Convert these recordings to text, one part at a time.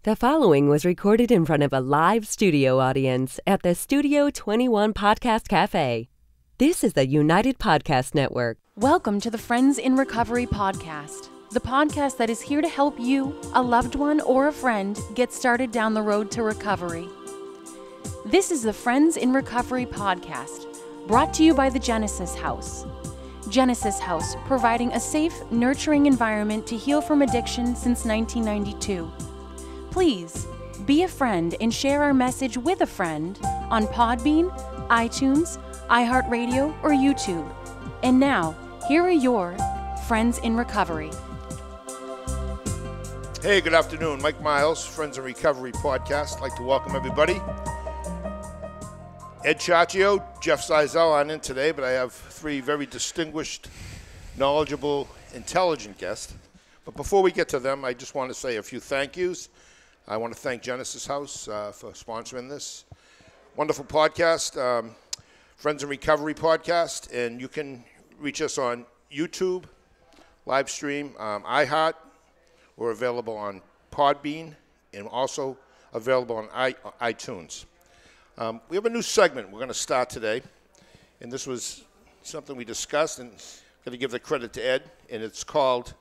The following was recorded in front of a live studio audience at the Studio 21 Podcast Café. This is the United Podcast Network. Welcome to the Friends in Recovery podcast, the podcast that is here to help you, a loved one, or a friend get started down the road to recovery. This is the Friends in Recovery podcast, brought to you by the Genesis House. Genesis House, providing a safe, nurturing environment to heal from addiction since 1992. Please be a friend and share our message with a friend on Podbean, iTunes, iHeartRadio, or YouTube. And now, here are your Friends in Recovery. Hey, good afternoon. Mike Miles, Friends in Recovery podcast. I'd like to welcome everybody. Ed Chaccio, Jeff Seisel on in today, but I have three very distinguished, knowledgeable, intelligent guests. But before we get to them, I just want to say a few thank yous. I want to thank Genesis House for sponsoring this wonderful podcast, Friends in Recovery podcast, and you can reach us on YouTube, live stream, iHeart. We're available on Podbean and also available on iTunes. We have a new segment we're going to start today, and this was something we discussed, and I'm going to give the credit to Ed, and it's called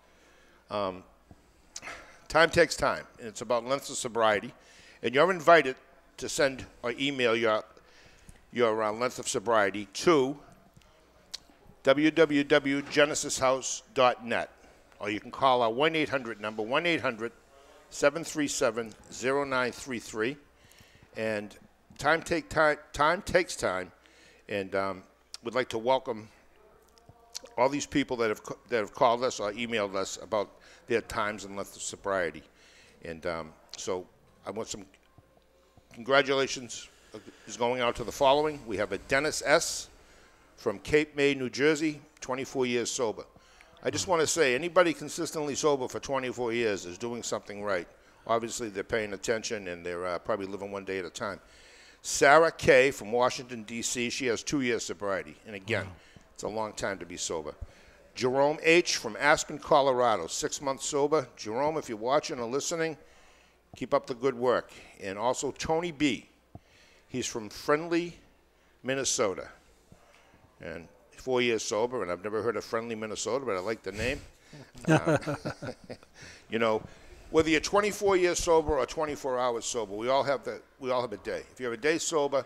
Time Takes Time, and it's about length of sobriety. And you're invited to send or email your length of sobriety to www.genesishouse.net, or you can call our 1-800 number, 1-800-737-0933. And time takes time, and we'd like to welcome all these people that have called us or emailed us about their times and length of sobriety. And so I want some congratulations is going out to the following. We have a Dennis S. from Cape May, New Jersey, 24 years sober. I just want to say, anybody consistently sober for 24 years is doing something right. Obviously, they're paying attention, and they're probably living one day at a time. Sarah K. from Washington, D.C., she has 2 years sobriety. And again, it's a long time to be sober. Jerome H. from Aspen, Colorado, 6 months sober. Jerome, if you're watching or listening, keep up the good work. And also Tony B. He's from Friendly, Minnesota. And 4 years sober, and I've never heard of Friendly, Minnesota, but I like the name. You know, whether you're 24 years sober or 24 hours sober, we all have a day. If you have a day sober,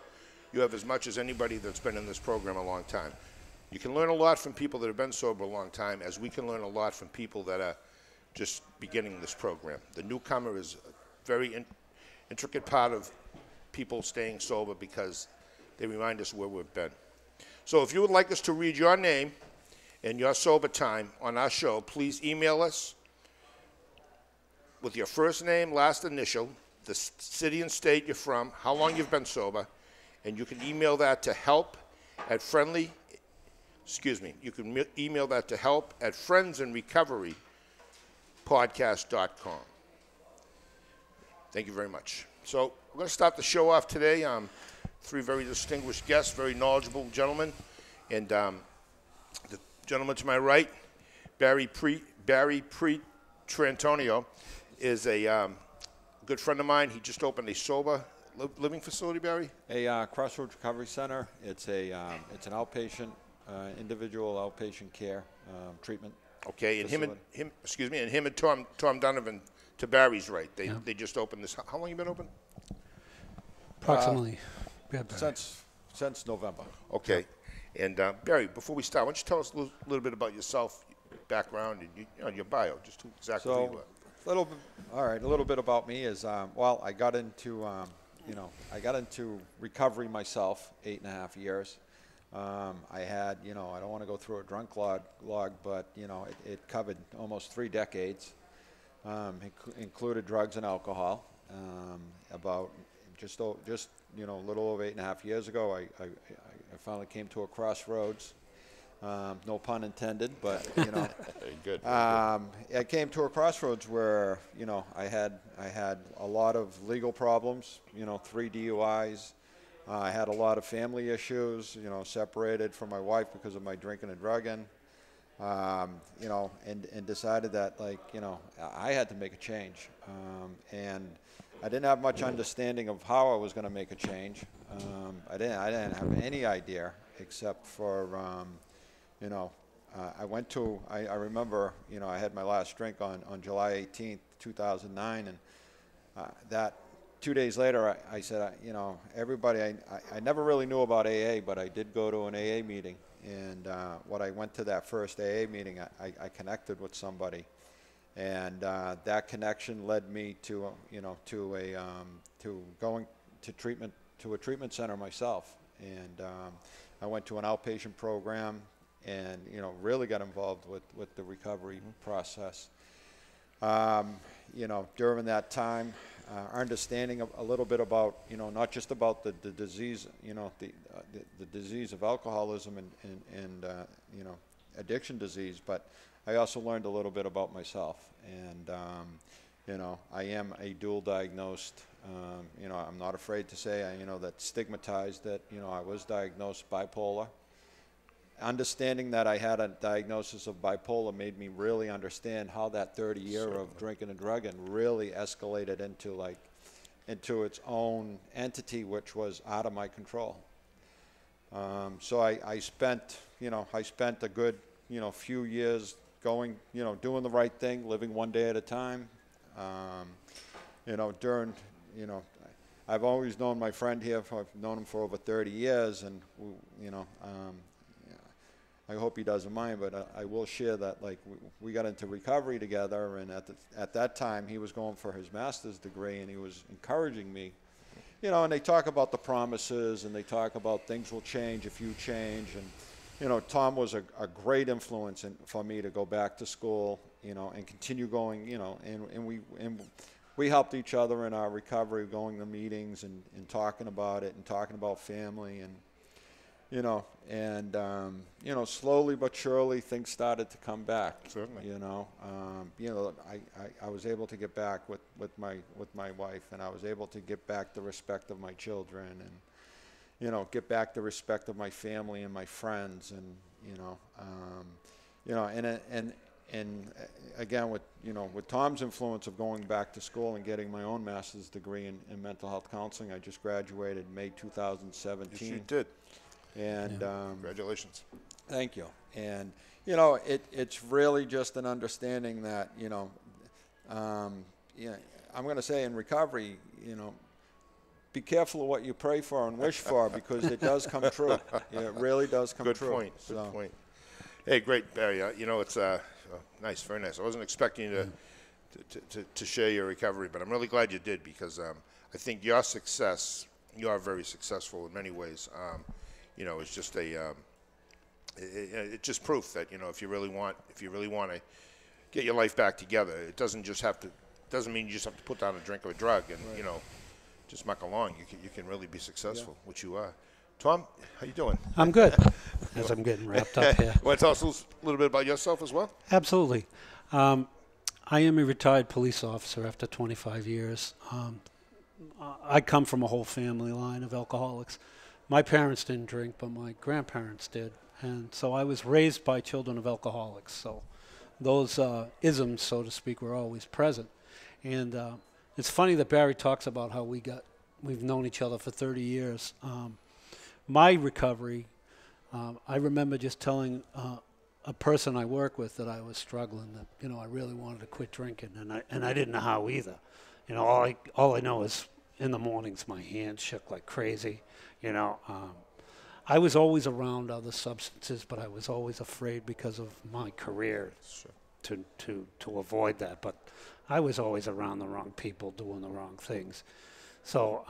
you have as much as anybody that's been in this program a long time. You can learn a lot from people that have been sober a long time, as we can learn a lot from people that are just beginning this program. The newcomer is a very intricate part of people staying sober because they remind us where we've been. So if you would like us to read your name and your sober time on our show, please email us with your first name, last initial, the city and state you're from, how long you've been sober, and you can email that to help@friendsinrecoverypodcast.com. Thank you very much. So we're going to start the show off today. Three very distinguished guests, very knowledgeable gentlemen. And the gentleman to my right, Barry Trantonio, is a good friend of mine. He just opened a sober living facility, Barry? A Crossroads Recovery Center. It's an outpatient, individual outpatient care treatment. Okay, and him and Tom Donovan, to Barry's right. They just opened this. How long you been open? Approximately. Since November. Okay. And Barry, before we start, why don't you tell us a little bit about yourself, background, and your bio, just exactly who you are. A little bit about me is, I got into recovery myself 8.5 years. I had, I don't want to go through a drunk log, but, it covered almost 3 decades. Included drugs and alcohol. About just a little over 8.5 years ago, I finally came to a crossroads. No pun intended, but Good. I came to a crossroads where I had a lot of legal problems. 3 DUIs. I had a lot of family issues. Separated from my wife because of my drinking and drugging. And decided that I had to make a change. And I didn't have much understanding of how I was going to make a change. I didn't have any idea except for, I remember, I had my last drink on July 18th, 2009, and that 2 days later, I said, everybody, I never really knew about AA, but I did go to an AA meeting. And when I went to that first AA meeting, I connected with somebody. And that connection led me to going to a treatment center myself. And I went to an outpatient program and, really got involved with the recovery process. During that time, understanding a little bit about, not just about the disease, the disease of alcoholism and addiction disease, but I also learned a little bit about myself. And, I am a dual diagnosed, I'm not afraid to say, that stigmatized that, I was diagnosed bipolar. Understanding that I had a diagnosis of bipolar made me really understand how that 30 year of drinking and drugging really escalated into its own entity, which was out of my control. So I spent a good, few years going, doing the right thing, living one day at a time. I've always known my friend here. I've known him for over 30 years, and I hope he doesn't mind, but I will share that we got into recovery together, and at that time he was going for his master's degree, and he was encouraging me, and they talk about the promises, and they talk about things will change if you change, and Tom was a great influence for me to go back to school, and continue going, and we helped each other in our recovery, going to meetings and talking about it and talking about family and. Slowly but surely things started to come back. Certainly. I was able to get back with my wife, and I was able to get back the respect of my children, and get back the respect of my family and my friends, and again with Tom's influence of going back to school and getting my own master's degree in mental health counseling. I just graduated May 2017. Yes, you did. And congratulations. Thank you. And it's really just an understanding that I'm going to say in recovery, be careful of what you pray for and wish for, because it does come true. It really does come true. Good point. Hey, great, Barry. It's nice, very nice. I wasn't expecting you to share your recovery, but I'm really glad you did, because I think your success. You are very successful in many ways. It's just it's just proof that if you really want to get your life back together, it doesn't mean you just have to put down a drink or a drug and right. Just muck along. You can really be successful, which you are. Tom, how you doing? I'm good. As I'm getting wrapped up here. Want to tell us a little bit about yourself as well? Absolutely. I am a retired police officer after 25 years. I come from a whole family line of alcoholics. My parents didn't drink, but my grandparents did. And so I was raised by children of alcoholics. So those isms, so to speak, were always present. And it's funny that Barry talks about how we've known each other for 30 years. My recovery, I remember just telling a person I work with that I was struggling, that, I really wanted to quit drinking, and I didn't know how either. All I know is in the mornings my hands shook like crazy. I was always around other substances, but I was always afraid because of my career to avoid that. But I was always around the wrong people doing the wrong things. So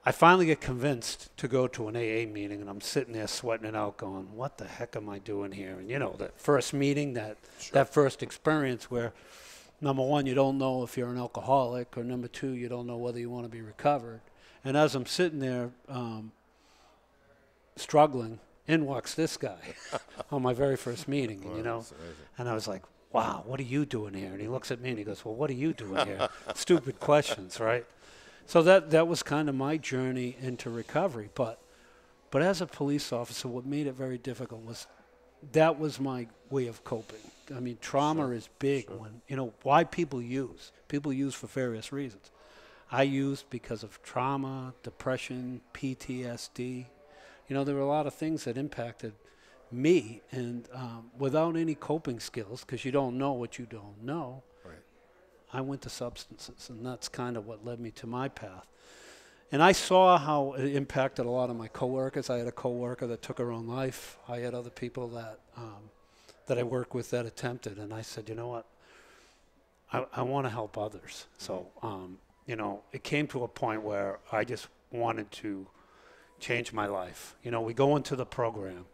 I finally get convinced to go to an AA meeting, and I'm sitting there sweating it out going, what the heck am I doing here? And that first meeting, that first experience where, number one, you don't know if you're an alcoholic, or number two, you don't know whether you want to be recovered. And as I'm sitting there struggling, in walks this guy on my very first meeting, and I was like, wow, what are you doing here? And he looks at me and he goes, well, what are you doing here? Stupid questions, right? So that was kind of my journey into recovery. But as a police officer, what made it very difficult was that was my way of coping. I mean, trauma is big when, why people use. People use for various reasons. I used because of trauma, depression, PTSD. You know, there were a lot of things that impacted me, and without any coping skills, because you don't know what you don't know, Right. I went to substances, and that's kind of what led me to my path. And I saw how it impacted a lot of my coworkers. I had a coworker that took her own life. I had other people that I worked with that attempted, and I said, you know what, I want to help others. So, you know, it came to a point where I just wanted to change my life. You know, we go into the program,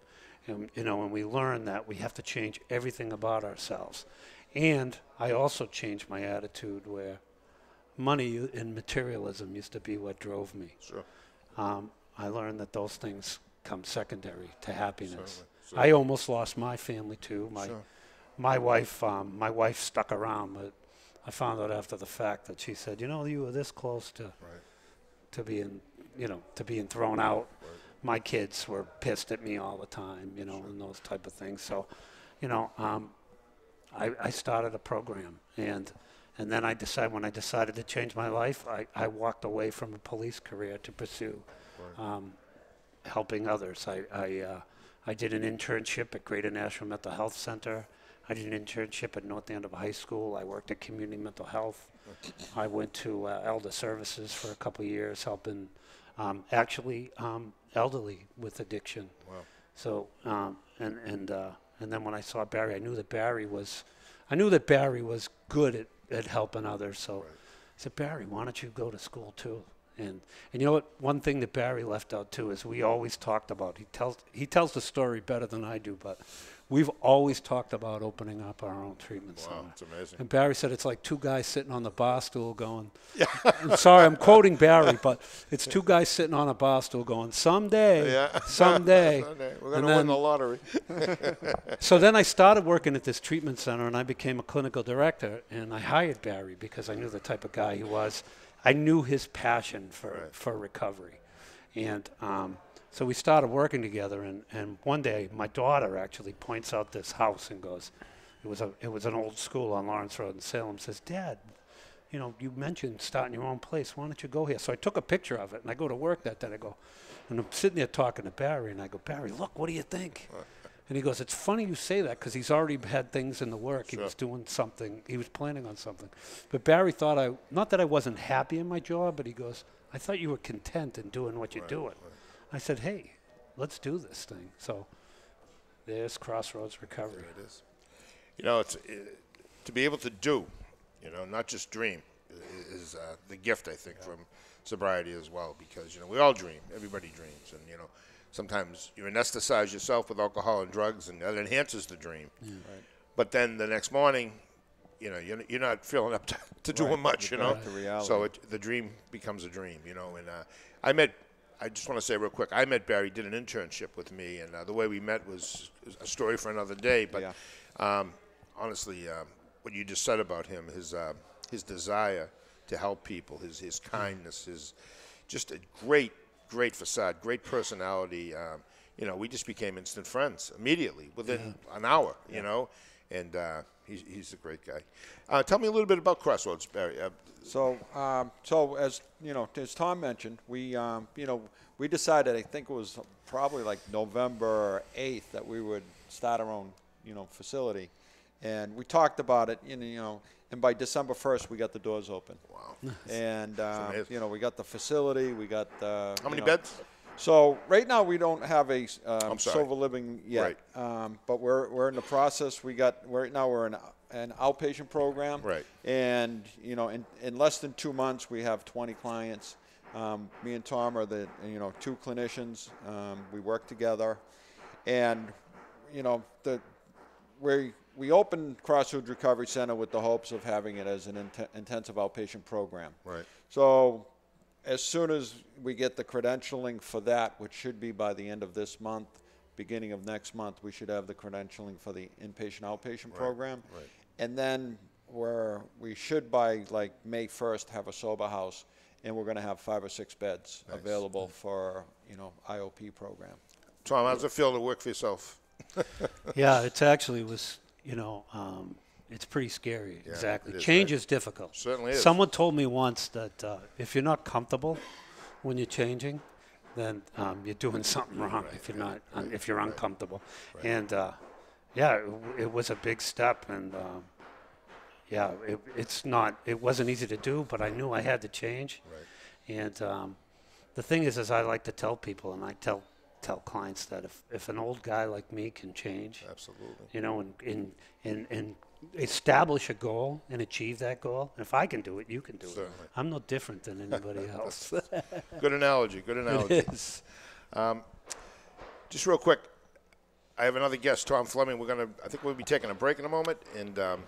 and, you know, and we learn that we have to change everything about ourselves. And I also changed my attitude where money and materialism used to be what drove me. Sure. I learned that those things come secondary to happiness. Certainly. I almost lost my family too. Sure. My wife stuck around, but I found out after the fact that she said, you know, you were this close to being thrown out. Right. My kids were pissed at me all the time, you know, and those type of things. So, you know, I started a program, and then when I decided to change my life, I walked away from a police career to pursue helping others. I did an internship at Greater National Mental Health Center. I did an internship at North Andover High School. I worked at Community Mental Health. I went to Elder Services for a couple of years, helping elderly with addiction. Wow. So and then when I saw Barry, I knew that Barry was good at helping others. So I said, Barry, why don't you go to school too? And you know what? One thing that Barry left out too is we always talked about. He tells the story better than I do, but we've always talked about opening up our own treatment center. Wow, it's amazing. And Barry said it's like two guys sitting on the bar stool going. I'm sorry, I'm quoting Barry, but it's two guys sitting on a bar stool going, someday. Someday. We're going to win the lottery. So then I started working at this treatment center, and I became a clinical director, and I hired Barry because I knew the type of guy he was. I knew his passion for recovery. And so we started working together, and one day my daughter actually points out this house and goes, it was an old school on Lawrence Road in Salem, says, Dad, you know, you mentioned starting your own place. Why don't you go here? So I took a picture of it, and I go to work that day. I go, and I'm sitting there talking to Barry, and I go, Barry, look, what do you think? And he goes, it's funny you say that because he's already had things in the work. He was doing something. He was planning on something. But Barry thought not that I wasn't happy in my job, but he goes, I thought you were content in doing what you're doing. I said, hey, let's do this thing. So there's Crossroads Recovery. There it is. You know, to be able to do, you know, not just dream, is the gift, I think, from sobriety as well. Because, you know, we all dream. Everybody dreams. And, you know, sometimes you anesthetize yourself with alcohol and drugs, and that enhances the dream. Yeah. Right. But then the next morning, you know, you're not feeling up to doing much, you know. The reality. So the dream becomes a dream, you know. And I just want to say real quick, I met Barry, did an internship with me, and the way we met was a story for another day. But honestly, what you just said about him, his desire to help people, his kindness, his just a great facade, great personality. You know, we just became instant friends immediately within an hour, you know, and he's a great guy. Tell me a little bit about Crossroads, Barry. So as you know, as Tom mentioned, we we decided, I think it was probably like November 8th, that we would start our own facility, and we talked about it, and by December 1st we got the doors open. Wow. And we got the facility, we got how many beds? So right now we don't have a sober living yet, right. But we're in the process. Right now we're in an outpatient program, right? And in less than 2 months we have 20 clients. Me and Tom are the two clinicians. We work together, and we opened Crossroads Recovery Center with the hopes of having it as an intensive outpatient program. Right. So as soon as we get the credentialing for that, which should be by the end of this month, beginning of next month, we should have the credentialing for the inpatient-outpatient program. Right. And then we should by like May 1st have a sober house, and we're going to have 5 or 6 beds available for IOP program. Tom, how's it feel to work for yourself? Yeah, it actually was It's pretty scary. Yeah, exactly. it is, Change right? is difficult. Certainly is. Someone told me once that if you're not comfortable when you're changing, then you're doing something wrong. If you're not, if you're uncomfortable, and it was a big step, and it wasn't easy to do, but I knew I had to change. Right. And the thing is I like to tell people, and I tell clients that if an old guy like me can change, Absolutely. you know, and establish a goal and achieve that goal, if I can do it, you can do Certainly. it. I'm no different than anybody else. Good analogy. Good analogy. It is. Just real quick, I have another guest, Tom Fleming. I think we'll be taking a break in a moment, and I'm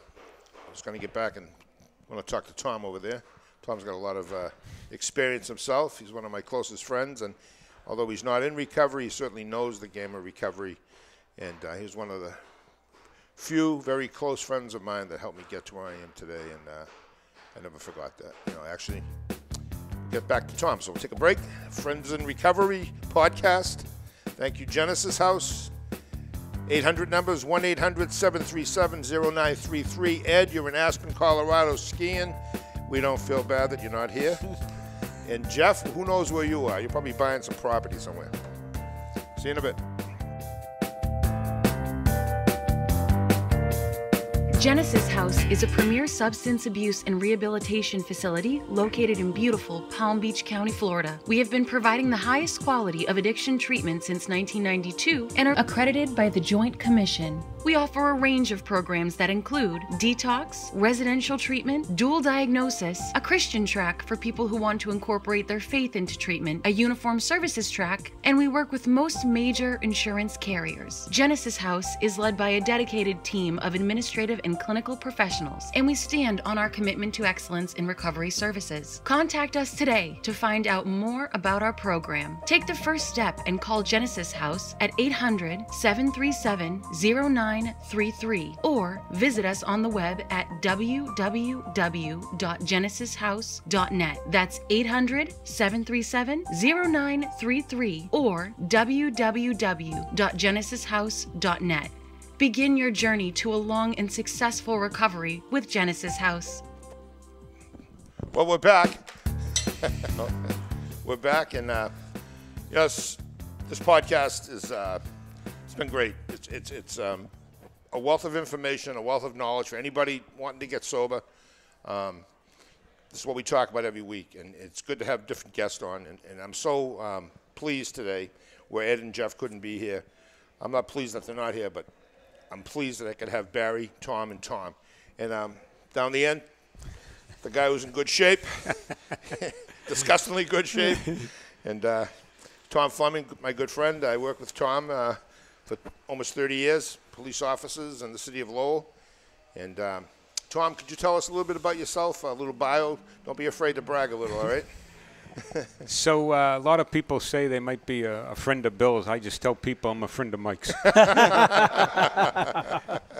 just going to get back and I'm going to talk to Tom over there. Tom's got a lot of experience himself. He's one of my closest friends, and although he's not in recovery, he certainly knows the game of recovery, and he's one of the few very close friends of mine that helped me get to where I am today, and I never forgot that. Actually, get back to Tom. So we'll take a break. Friends in Recovery podcast. Thank you, Genesis House. 800 numbers, 1-800-737-0933. Ed, you're in Aspen, Colorado skiing. We don't feel bad that you're not here. And Jeff, who knows where you are? You're probably buying some property somewhere. See you in a bit. Genesis House is a premier substance abuse and rehabilitation facility located in beautiful Palm Beach County, Florida. We have been providing the highest quality of addiction treatment since 1992 and are accredited by the Joint Commission. We offer a range of programs that include detox, residential treatment, dual diagnosis, a Christian track for people who want to incorporate their faith into treatment, a uniform services track, and we work with most major insurance carriers. Genesis House is led by a dedicated team of administrative and clinical professionals, and we stand on our commitment to excellence in recovery services. Contact us today to find out more about our program. Take the first step and call Genesis House at 800-737-0933 or visit us on the web at www.genesishouse.net. That's 800-737-0933 or www.genesishouse.net. Begin your journey to a long and successful recovery with Genesis House. Well, we're back. We're back, and yes, this podcast is it's been great. It's a wealth of information, a wealth of knowledge for anybody wanting to get sober. This is what we talk about every week, and it's good to have different guests on. And I'm so pleased today, where Ed and Jeff couldn't be here. I'm not pleased that they're not here, but I'm pleased that I could have Barry, Tom, and Tom. And down the end, the guy who's in good shape, disgustingly good shape. And Tom Fleming, my good friend. I worked with Tom for almost 30 years, police officers in the city of Lowell. And Tom, could you tell us a little bit about yourself, a little bio? Don't be afraid to brag a little, all right? So a lot of people say they might be a friend of Bill's. I just tell people I'm a friend of Mike's.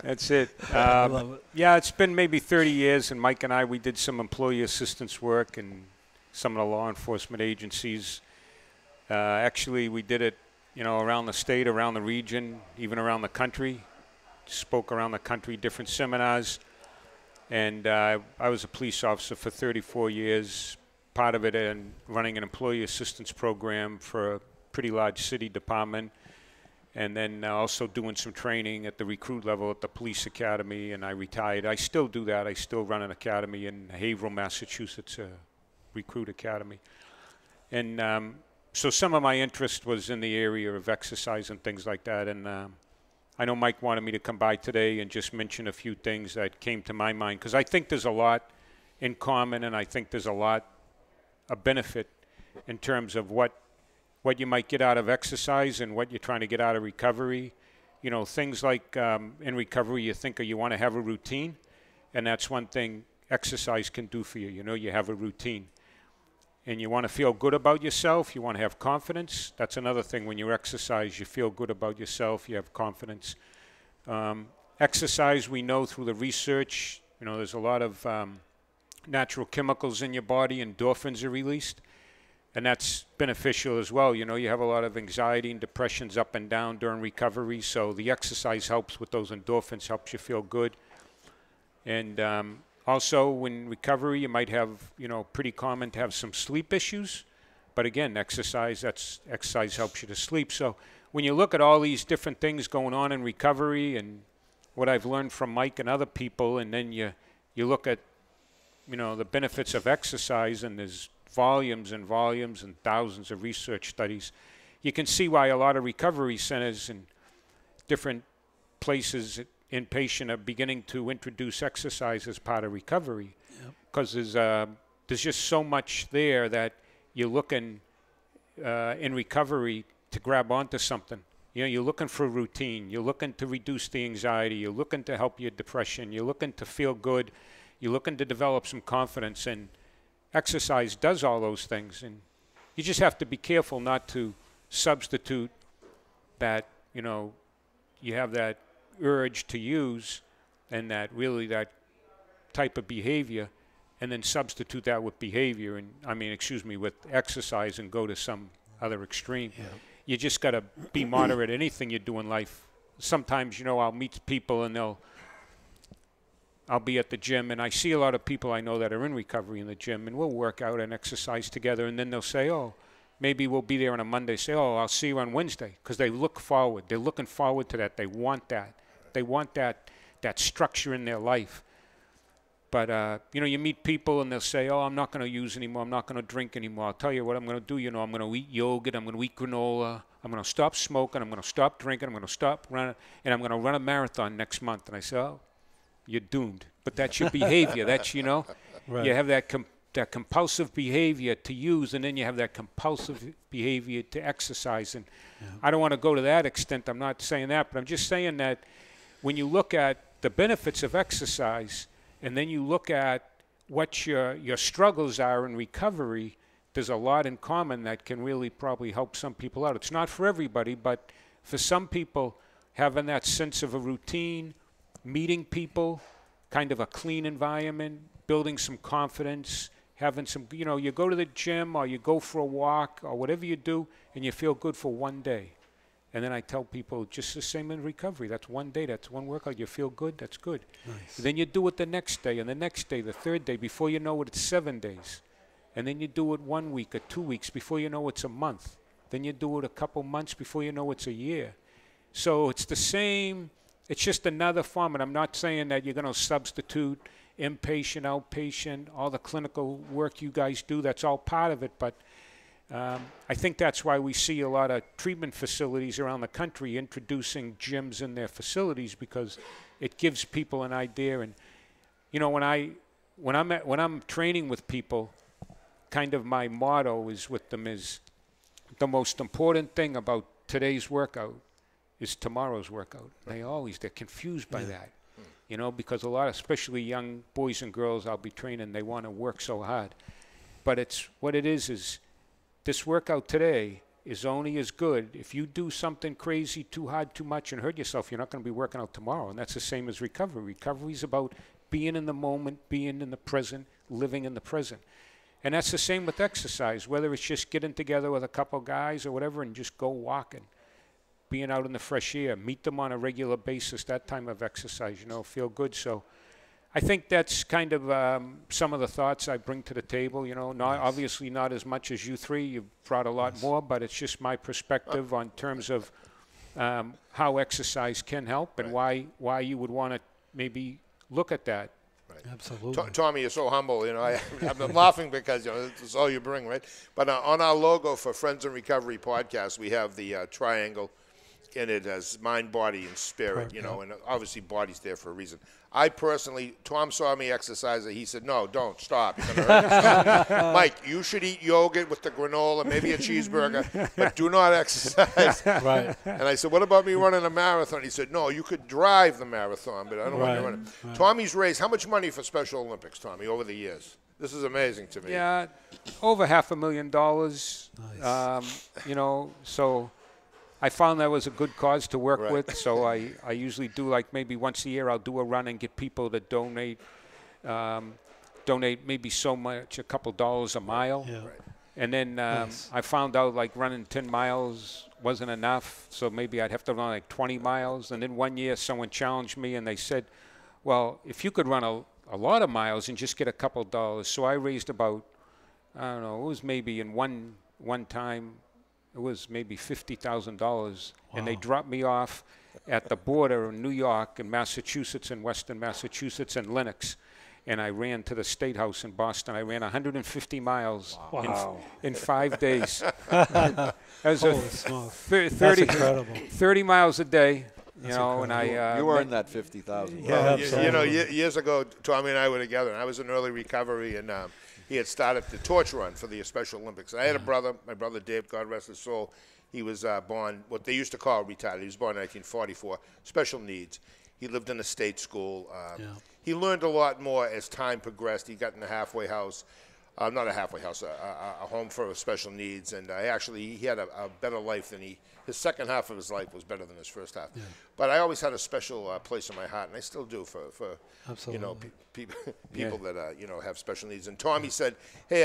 That's it. I love it. Yeah, it's been maybe 30 years, and Mike and I, we did some employee assistance work in some of the law enforcement agencies. Actually, we did it, around the state, around the region, even around the country. Spoke around the country, different seminars. And I was a police officer for 34 years. Part of it in running an employee assistance program for a pretty large city department, and then also doing some training at the recruit level at the police academy, and I retired. I still do that. I still run an academy in Haverhill, Massachusetts, a recruit academy. And so some of my interest was in the area of exercise and things like that, and I know Mike wanted me to come by today and just mention a few things that came to my mind, because I think there's a lot in common, and I think there's a benefit in terms of what you might get out of exercise and what you're trying to get out of recovery. Things like in recovery you think you want to have a routine, and that's one thing exercise can do for you. You have a routine. And you want to feel good about yourself. You want to have confidence. That's another thing. When you exercise, you feel good about yourself. You have confidence. Exercise, we know through the research, there's a lot of natural chemicals in your body, endorphins are released, and that's beneficial as well. You have a lot of anxiety and depressions up and down during recovery, so the exercise helps with those endorphins, helps you feel good. And also, when recovery, you might have, pretty common to have some sleep issues. But again, exercise helps you to sleep. So when you look at all these different things going on in recovery and what I've learned from Mike and other people, and then you look at, the benefits of exercise, and there's volumes and volumes and thousands of research studies, you can see why a lot of recovery centers and different places, inpatient, are beginning to introduce exercise as part of recovery. Because there's just so much there that you're looking in recovery to grab onto something. You're looking for a routine. You're looking to reduce the anxiety. You're looking to help your depression. You're looking to feel good. You're looking to develop some confidence. And exercise does all those things. And you just have to be careful not to substitute that, you have that urge to use and that type of behavior, and then substitute that with behavior, with exercise, and go to some other extreme. Yeah. You just got to be moderate in anything you do in life. Sometimes, I'll meet people and I'll be at the gym, and I see a lot of people I know that are in recovery in the gym, and we'll work out and exercise together, and then they'll say, maybe we'll be there on a Monday, say, I'll see you on Wednesday, because they look forward. They're looking forward to that. They want that. They want that structure in their life. But, you meet people and they'll say, I'm not going to use anymore. I'm not going to drink anymore. I'll tell you what I'm going to do. I'm going to eat yogurt. I'm going to eat granola. I'm going to stop smoking. I'm going to stop drinking. I'm going to stop running. And I'm going to run a marathon next month. And I say, you're doomed. But that's your behavior. That's, right. You have that compulsive behavior to use, and then you have that compulsive behavior to exercise. And I don't want to go to that extent. I'm not saying that. But I'm just saying that when you look at the benefits of exercise, and then you look at what your struggles are in recovery, there's a lot in common that can really probably help some people out. It's not for everybody, but for some people, having that sense of a routine, meeting people, kind of a clean environment, building some confidence, having some, you go to the gym or you go for a walk or whatever you do, and you feel good for one day. And then I tell people, just the same in recovery. That's one day. That's one workout. You feel good. That's good. Nice. Then you do it the next day, and the next day, the third day. Before you know it, it's 7 days. And then you do it 1 week or 2 weeks. Before you know it's a month. Then you do it a couple months. Before you know it's a year. So it's the same. It's just another form. And I'm not saying that you're going to substitute inpatient, outpatient, all the clinical work you guys do. That's all part of it. But I think that's why we see a lot of treatment facilities around the country introducing gyms in their facilities, because it gives people an idea. And when I'm training with people, kind of my motto is with them is the most important thing about today's workout is tomorrow's workout. They're confused by that, because a lot, especially young boys and girls I'll be training, they want to work so hard. But it's what it is this workout today is only as good. If you do something crazy, too hard, too much, and hurt yourself, you're not going to be working out tomorrow. And that's the same as recovery. Recovery is about being in the moment, being in the present, living in the present. And that's the same with exercise, whether it's just getting together with a couple guys or whatever and just go walking, being out in the fresh air, meet them on a regular basis, that time of exercise, feel good. So I think that's kind of some of the thoughts I bring to the table, obviously not as much as you three. You've brought a lot more, but it's just my perspective on terms of how exercise can help and why you would want to maybe look at that. Right. Absolutely. Tommy, you're so humble. I'm laughing because this is all you bring, right? But on our logo for Friends in Recovery podcast, we have the triangle in it as mind, body, and spirit. And obviously body's there for a reason. I personally, Tom saw me exercising. He said, "No, don't stop. You're gonna hurt yourself." Mike, you should eat yogurt with the granola, maybe a cheeseburger, but do not exercise. Right. And I said, "What about me running a marathon?" He said, "No, you could drive the marathon, but I don't want to run it." Right. Tommy's raised how much money for Special Olympics, Tommy, over the years? This is amazing to me. Yeah, over $500,000. Nice. So I found that was a good cause to work with, so I usually do, like, maybe once a year I'll do a run and get people to donate maybe so much, a couple dollars a mile. Yeah. Right. And then nice. I found out, like, running 10 miles wasn't enough, so maybe I'd have to run like 20 miles. And then one year someone challenged me and they said, well, if you could run a lot of miles and just get a couple dollars. So I raised about, I don't know, it was maybe in one time, it was maybe $50,000. And they dropped me off at the border in New York and Massachusetts and Western Massachusetts and Lenox. And I ran to the State House in Boston. I ran 150 miles in 5 days. That was Holy smokes. 30, That's incredible. 30 miles a day. You That's know, and I You earned that 50,000. Yeah, Well, absolutely. years ago, Tommy and I were together, and I was in early recovery, and he had started the torch run for the Special Olympics. I had a brother, my brother Dave, God rest his soul. He was born, what they used to call retarded. He was born in 1944, special needs. He lived in a state school. He learned a lot more as time progressed. He got in a halfway house, not a halfway house, a home for special needs, and he had a better life than his second half of his life was better than his first half. Yeah. But I always had a special place in my heart, and I still do for people that have special needs. And Tommy said, "Hey,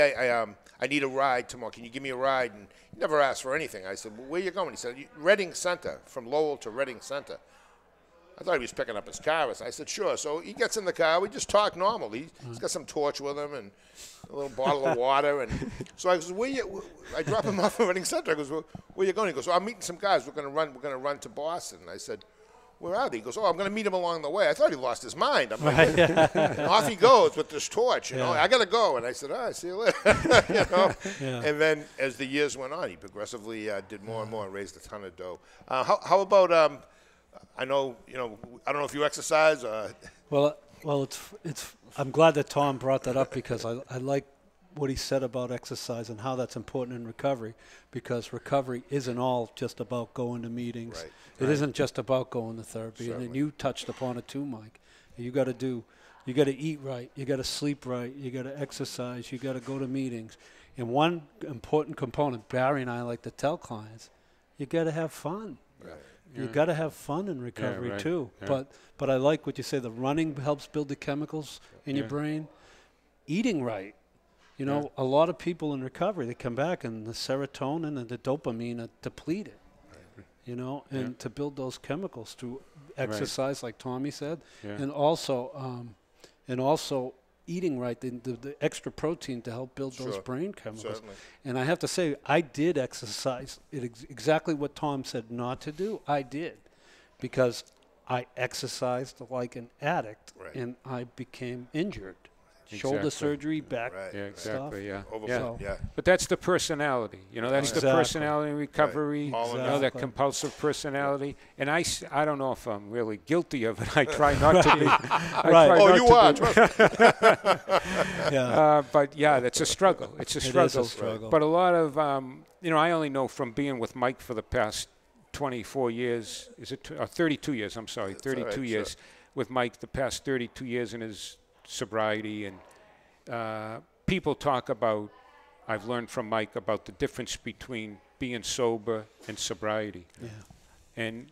I need a ride tomorrow. Can you give me a ride?" And he never asked for anything. I said, "Well, where are you going?" He said, "Reading Center, from Lowell to Reading Center." I thought he was picking up his car. I said, sure. So he gets in the car. We just talk normal. He's got some torch with him and a little bottle of water. And so I goes, I drop him off at Reading Center. I goes, well, where you going? He goes, I'm meeting some guys. We're going to run to Boston. And I said, where are they? He goes, I'm going to meet him along the way. I thought he lost his mind. I'm like, and off he goes with this torch. You know, I got to go. And I said, all right, see you later. And then as the years went on, he progressively did more and more and raised a ton of dough. How about I know, I don't know if you exercise. Well, it's. I'm glad that Tom brought that up because I like what he said about exercise and how that's important in recovery, because recovery isn't all just about going to meetings. Right. It isn't just about going to therapy. Certainly. And you touched upon it too, Mike. You got to eat right. You got to sleep right. You got to exercise. You got to go to meetings. And one important component, Barry and I like to tell clients, you got to have fun. Right. You got to have fun in recovery too. Yeah. But I like what you say. The running helps build the chemicals in your brain. Eating right. A lot of people in recovery, they come back and the serotonin and the dopamine are depleted. Right. And to build those chemicals through exercise, like Tommy said, and also eating right, the extra protein to help build those brain chemicals. Certainly. And I have to say, I did exercise exactly what Tom said not to do. I did, because I exercised like an addict, and I became injured. Shoulder surgery, back stuff. But that's the personality. That's the personality in recovery. That compulsive personality. And I don't know if I'm really guilty of it. I try not to be. But that's a struggle. It's a struggle. It is a struggle. But a lot of, I only know from being with Mike for the past 24 years. Is it 32 years? I'm sorry, 32 years with Mike. The past 32 years in his sobriety, and people talk about, I've learned from Mike about the difference between being sober and sobriety. Yeah. And,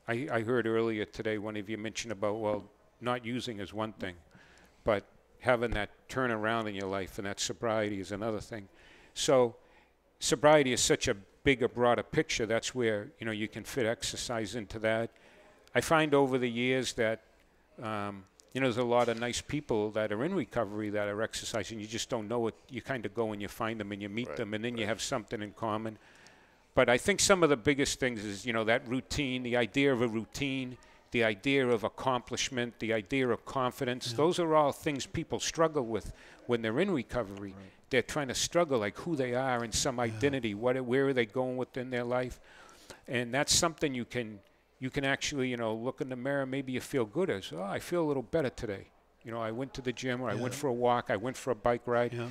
I heard earlier today one of you mentioned about, not using is one thing, but having that turnaround in your life, and that sobriety is another thing. So sobriety is such a bigger, broader picture. That's where, you can fit exercise into that. I find over the years that there's a lot of nice people that are in recovery that are exercising. You just don't know it. You kind of go and you find them and you meet them, and then you have something in common. But I think some of the biggest things is, that routine, the idea of a routine, the idea of accomplishment, the idea of confidence. Yeah. Those are all things people struggle with when they're in recovery. Right. They're trying to struggle, like who they are and some identity. Where are they going within their life? And that's something you can actually, look in the mirror. Maybe you feel good as, I feel a little better today. I went to the gym, or I went for a walk, I went for a bike ride. Yeah.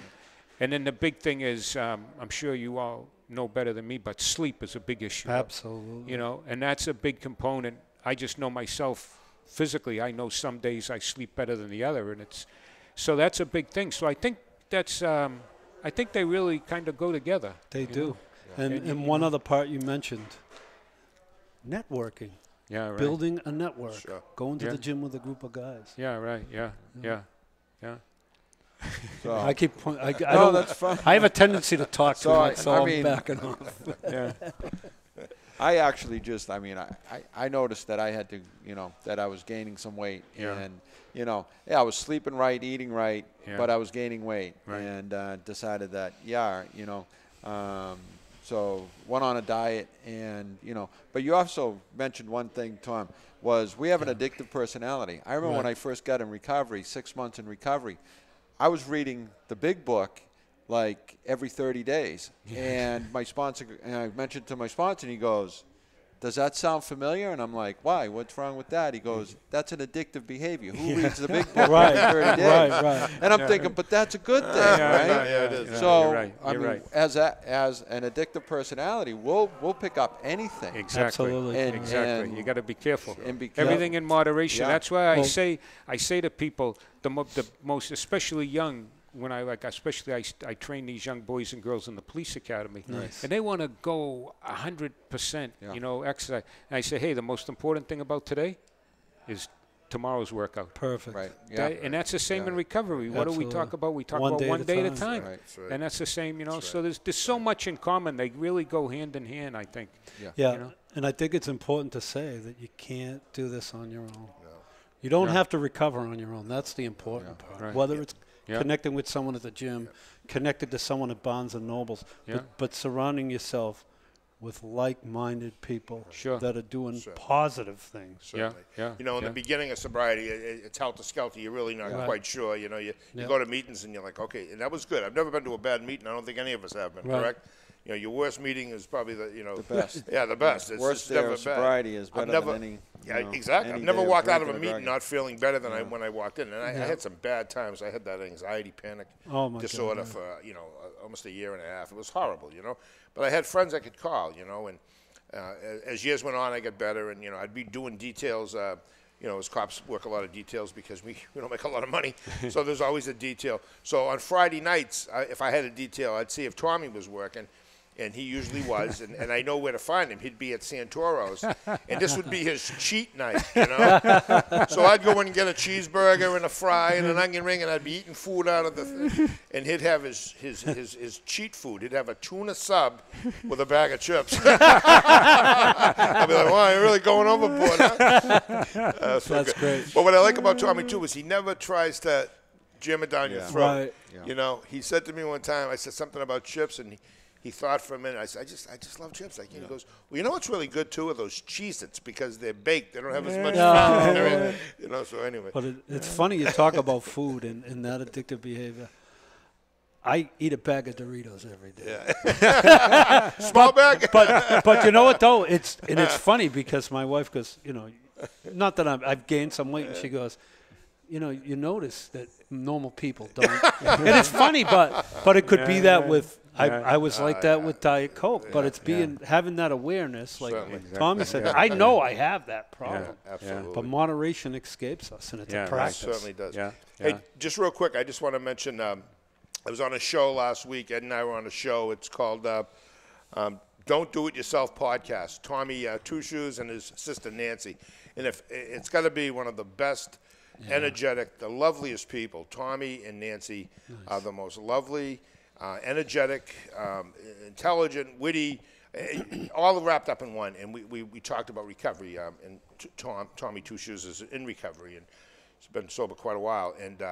And then the big thing is, I'm sure you all know better than me, but sleep is a big issue. Absolutely. And that's a big component. I just know myself physically. I know some days I sleep better than the other, and so that's a big thing. So I think that's, I think they really kind of go together. They do. And one other part you mentioned, networking. Yeah, right. Building a network. Sure. Going to the gym with a group of guys. Yeah, right. Yeah. So I keep pointing. That's fun. I have a tendency to talk too much, so I'm backing off. I actually just, I noticed that I had to, that I was gaining some weight. Yeah. And, I was sleeping right, eating right, Yeah. but I was gaining weight. Right. And decided that, so went on a diet and, but you also mentioned one thing, Tom, was we have an addictive personality. I remember when I first got in recovery, 6 months in recovery, I was reading the big book like every 30 days. And my sponsor, and I mentioned to my sponsor, and he goes, does that sound familiar? And I'm like, why? What's wrong with that? He goes, that's an addictive behavior. Who reads the big book every 30 days? Right. And I'm thinking, but that's a good thing, right? Yeah, it is. So, You're right. as an addictive personality, we'll pick up anything. Exactly. Absolutely. Exactly. You got to be careful. And be careful. Everything in moderation. Yeah. That's why I say to people, the most, especially young, when I train these young boys and girls in the police academy, and they want to go 100%, exercise. And I say, hey, the most important thing about today is tomorrow's workout. Perfect. Right. Yeah. And that's the same in recovery. What do we talk about? We talk One about day one at a day at a time. time. Right. That's right. And that's the same, That's So there's so much in common. They really go hand in hand, I think. Yeah, and I think it's important to say that you can't do this on your own. No. You don't have to recover on your own. That's the important part. Right. Whether it's Yeah. connecting with someone at the gym, connected to someone at Barnes and Nobles, Yeah. but surrounding yourself with like-minded people Sure. that are doing Certainly. positive things. Certainly. Yeah. In the beginning of sobriety, it's helter-skelter. You're really not quite sure. You go to meetings and you're like, okay, and that was good. I've never been to a bad meeting. I don't think any of us have been, Right. correct? Your worst meeting is probably the best. Yeah, the best. It's Worst just day never of bad. sobriety is I've better never- than any. Yeah, exactly. any I've never day walked out of a drinking or meeting drugging. not feeling better than when I walked in. And I had some bad times. I had that anxiety, panic Oh, my disorder God. for, almost a year and a half. It was horrible, But I had friends I could call, and as years went on, I got better. And, I'd be doing details, as cops work a lot of details because we don't make a lot of money. So there's always a detail. So on Friday nights, if I had a detail, I'd see if Tommy was working. And he usually was, and I know where to find him. He'd be at Santoro's, and this would be his cheat night, So I'd go in and get a cheeseburger and a fry and an onion ring, and I'd be eating food out of the thing. And he'd have his cheat food. He'd have a tuna sub with a bag of chips. I'd be like, wow, you're really going overboard, huh? That's great. But what I like about Tommy, too, is he never tries to jam it down your throat. Right. He said to me one time, I said something about chips, and he thought for a minute. I said, I just love chips. He goes, well, what's really good, too, are those Cheez-Its because they're baked. They don't have as much fat. So anyway. But it's funny you talk about food and that addictive behavior. I eat a bag of Doritos every day. Yeah. Small bag? But you know what, though? It's funny because my wife goes, not that I've gained some weight, and she goes, you notice that normal people don't. And it's funny, but it could be that with I was like that with Diet Coke, but it's having that awareness, like Tommy said. I know I have that problem, Absolutely. but moderation escapes us, and it's a practice. It certainly does. Yeah. Hey, just real quick, I just want to mention I was on a show last week. Ed and I were on a show. It's called Don't Do It Yourself Podcast. Tommy Two Shoes and his sister Nancy. And if it's got to be one of the best, energetic, the loveliest people. Tommy and Nancy are the most lovely, energetic, intelligent, witty, all wrapped up in one. And we talked about recovery. And Tommy Two Shoes is in recovery, and he's been sober quite a while. And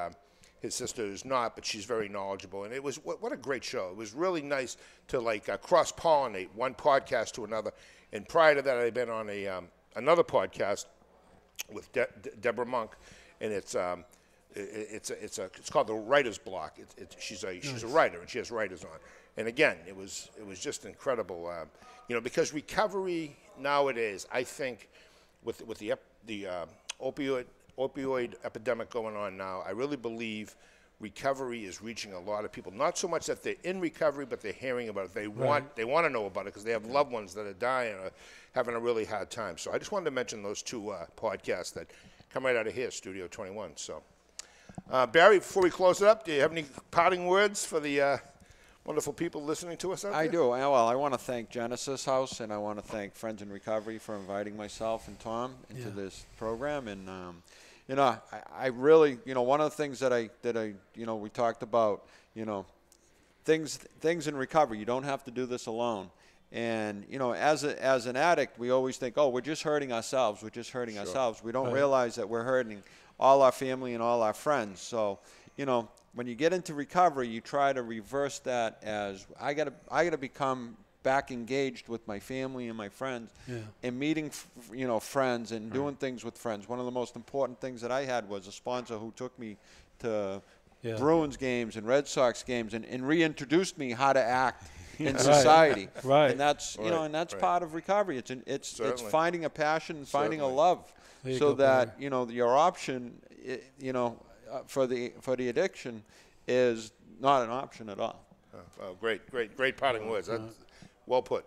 his sister is not, but she's very knowledgeable. And it was what a great show. It was really nice to cross-pollinate one podcast to another. And prior to that, I'd been on another podcast with Deborah Monk, and it's called the Writer's Block. She's a writer, and she has writers on. And again, it was just incredible. Because recovery nowadays, I think, with the opioid epidemic going on now, I really believe recovery is reaching a lot of people. Not so much that they're in recovery, but they're hearing about it. They want to know about it because they have loved ones that are dying or having a really hard time. So I just wanted to mention those two podcasts that come right out of here, Studio 21. So, Barry, before we close it up, do you have any parting words for the wonderful people listening to us out there? I do. Well, I want to thank Genesis House, and I want to thank Friends in Recovery for inviting myself and Tom into this program. And I really, one of the things that I we talked about, things in recovery. You don't have to do this alone. And, you know, as an addict, we always think, oh, we're just hurting ourselves. We're just hurting ourselves. We don't realize that we're hurting all our family and all our friends. So, you know, when you get into recovery, you try to reverse that as I gotta become back engaged with my family and my friends, and meeting, you know, friends and doing things with friends. One of the most important things that I had was a sponsor who took me to Bruins games and Red Sox games and reintroduced me how to act in society. Right. And that's, you know, and that's part of recovery. It's finding a passion and finding a love, so that, you know, your option, you know, for the addiction is not an option at all. Oh, great parting words. That's well put.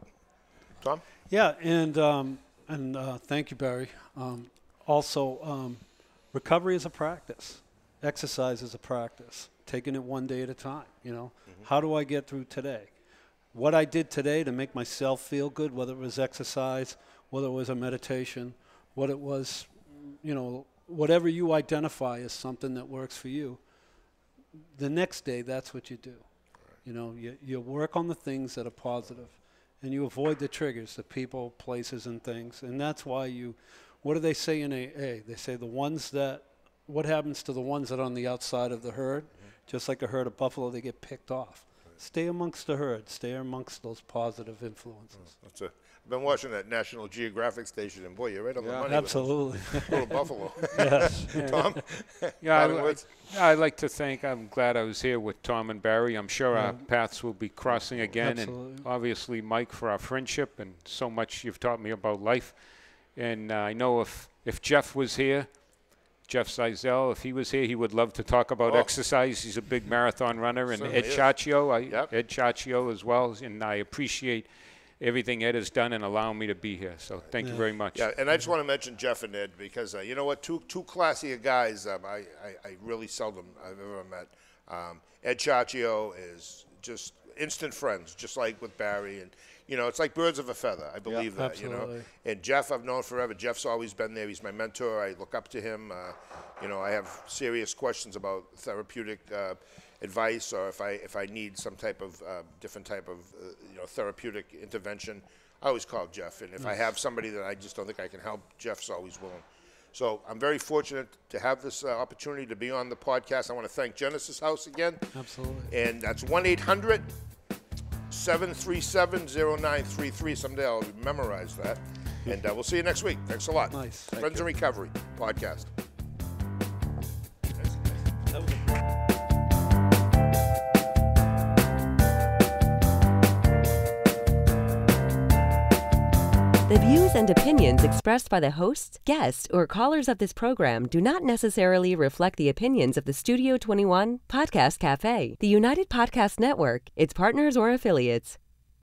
Tom? Yeah, and thank you, Barry. Also, recovery is a practice. Exercise is a practice. Taking it one day at a time, you know. How do I get through today? What I did today to make myself feel good, whether it was exercise, whether it was a meditation, what it was, you know, whatever you identify as something that works for you, the next day, that's what you do. You know, you work on the things that are positive, and you avoid the triggers, the people, places, and things. And that's why what do they say in AA? They say what happens to the ones that are on the outside of the herd? Just like a herd of buffalo, they get picked off. Stay amongst the herd. Stay amongst those positive influences. I've been watching that National Geographic station, and boy, you're right on the money. Absolutely. Little buffalo. Yes. Tom? I'd like to thank, I'm glad I was here with Tom and Barry. I'm sure our paths will be crossing again. Absolutely. And obviously, Mike, for our friendship and so much you've taught me about life. And I know if Jeff was here, Jeff Seisel, if he was here, he would love to talk about exercise. He's a big marathon runner. And Ed Chaccio as well. And I appreciate everything Ed has done and allowing me to be here. So thank you very much. Yeah, and I just want to mention Jeff and Ed because, you know what, two classier guys I really seldom I've ever met. Ed Chaccio is just instant friends, just like with Barry. And, you know, it's like birds of a feather. I believe that, absolutely. you know. And Jeff I've known forever. Jeff's always been there. He's my mentor. I look up to him. You know, I have serious questions about therapeutic advice, or if I need some type of different type of you know, therapeutic intervention, I always call Jeff. And if I have somebody that I just don't think I can help, Jeff's always willing. So I'm very fortunate to have this opportunity to be on the podcast. I want to thank Genesis House again. Absolutely. And that's 1-800-737-0933. Someday I'll memorize that. And we'll see you next week. Thanks a lot. Nice. Friends in Recovery podcast. The views and opinions expressed by the hosts, guests, or callers of this program do not necessarily reflect the opinions of the Studio 21 Podcast Café, the United Podcast Network, its partners, or affiliates.